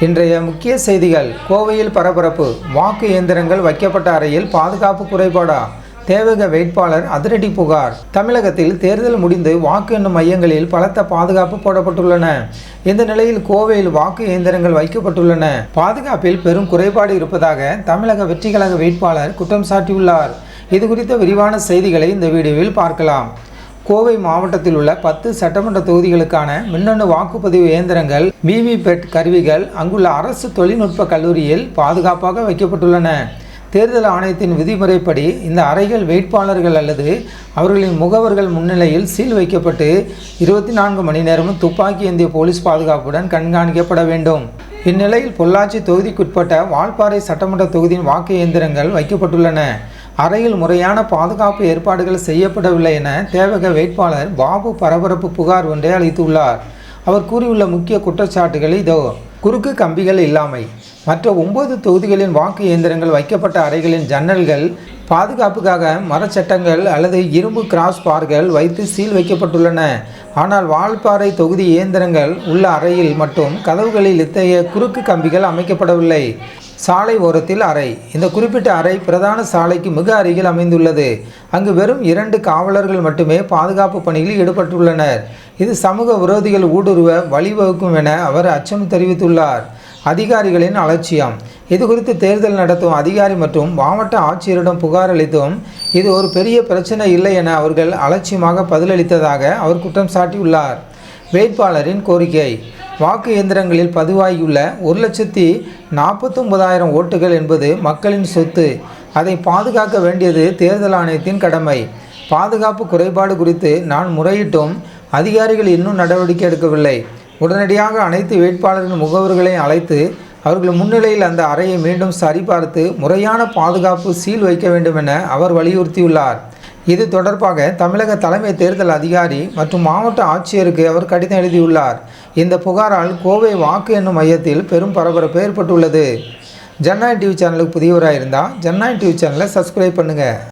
இன்றைய முக்கிய செய்திகள். கோவையில் பரபரப்பு. வாக்கு இயந்திரங்கள் வைக்கப்பட்ட அறையில் பாதுகாப்பு குறைபாடா? தேவக வேட்பாளர் அதிரடி புகார். தமிழகத்தில் தேர்தல் முடிந்து வாக்கு எண்ணும் மையங்களில் பலத்த பாதுகாப்பு போடப்பட்டுள்ளன. இந்த நிலையில் கோவையில் வாக்கு இயந்திரங்கள் வைக்கப்பட்டுள்ளன. பாதுகாப்பில் பெரும் குறைபாடு இருப்பதாக தமிழக வெற்றிக்கழக வேட்பாளர் குற்றம் சாட்டியுள்ளார். இது குறித்த விரிவான செய்திகளை இந்த வீடியோவில் பார்க்கலாம். கோவை மாவட்டத்தில் உள்ள 10 சட்டமன்ற தொகுதிகளுக்கான மின்னணு வாக்குப்பதிவு இயந்திரங்கள் விவிபேட் கருவிகள் அங்குள்ள அரசு தொழில்நுட்ப கல்லூரியில் பாதுகாப்பாக வைக்கப்பட்டுள்ளன. தேர்தல் ஆணையத்தின் விதிமுறைப்படி இந்த அறைகள் வேட்பாளர்கள் அல்லது அவர்களின் முகவர்கள் முன்னிலையில் சீல் வைக்கப்பட்டு 24 மணி நேரமும் துப்பாக்கி ஏந்திய போலீஸ் பாதுகாப்புடன் கண்காணிக்கப்பட வேண்டும். இந்நிலையில் பொள்ளாச்சி தொகுதிக்குட்பட்ட வால்பாறை சட்டமன்ற தொகுதியின் வாக்கு இயந்திரங்கள் வைக்கப்பட்டுள்ளன. அறையில் முறையான பாதுகாப்பு ஏற்பாடுகள் செய்யப்படவில்லை என தேவக வேட்பாளர் பாபு பரபரப்பு புகார் ஒன்றை அளித்துள்ளார். அவர் கூறியுள்ள முக்கிய குற்றச்சாட்டுகள் இதோ. குறுக்கு கம்பிகள் இல்லாமை. மற்ற 9 தொகுதிகளின் வாக்கு இயந்திரங்கள் வைக்கப்பட்ட அறைகளின் ஜன்னல்கள் பாதுகாப்புக்காக மரச்சட்டங்கள் அல்லது இரும்பு கிராஸ் பார்கள் வைத்து சீல் வைக்கப்பட்டுள்ளன. ஆனால் வால்பாறை தொகுதி இயந்திரங்கள் உள்ள அறையில் மட்டும் கதவுகளில் இத்தகைய குறுக்கு கம்பிகள் அமைக்கப்படவில்லை. சாலை ஓரத்தில் அறை. இந்த குறிப்பிட்ட அறை பிரதான சாலைக்கு மிக அருகில் அமைந்துள்ளது. அங்கு வெறும் 2 காவலர்கள் மட்டுமே பாதுகாப்பு பணியில் ஈடுபட்டுள்ளனர். இது சமூக விரோதிகள் ஊடுருவ வழிவகுக்கும் என அவர் அச்சம் தெரிவித்துள்ளார். அதிகாரிகளின் அலட்சியம். இது குறித்து தேர்தல் நடத்தும் அதிகாரி மற்றும் மாவட்ட ஆட்சியரிடம் புகார் அளித்தும் இது ஒரு பெரிய பிரச்சனை இல்லை என அவர்கள் அலட்சியமாக பதிலளித்ததாக அவர் குற்றம் சாட்டியுள்ளார். வேட்பாளரின் கோரிக்கை. வாக்கு இயந்திரங்களில் பதிவாகியுள்ள 1,49,000 ஓட்டுகள் என்பது மக்களின் சொத்து. அதை பாதுகாக்க வேண்டியது தேர்தல் ஆணையத்தின் கடமை. பாதுகாப்பு குறைபாடு குறித்து நான் முறையிட்டும் அதிகாரிகள் இன்னும் நடவடிக்கை எடுக்கவில்லை. உடனடியாக அனைத்து வேட்பாளர்களின் முகவர்களை அழைத்து அவர்கள் முன்னிலையில் அந்த அறையை மீண்டும் சரிபார்த்து முறையான பாதுகாப்பு சீல் வைக்க வேண்டும் என அவர் வலியுறுத்தியுள்ளார். இது தொடர்பாக தமிழக தலைமை தேர்தல் அதிகாரி மற்றும் மாவட்ட ஆட்சியருக்கு அவர் கடிதம் எழுதியுள்ளார். இந்த புகாரால் கோவை வாக்கு எண்ணும் மையத்தில் பெரும் பரபரப்பு ஏற்பட்டுள்ளது. ஜனநாயகம் டிவி சேனலுக்கு புதியவராக இருந்தால் ஜனநாயகம் டிவி சேனலை சப்ஸ்கிரைப் பண்ணுங்கள்.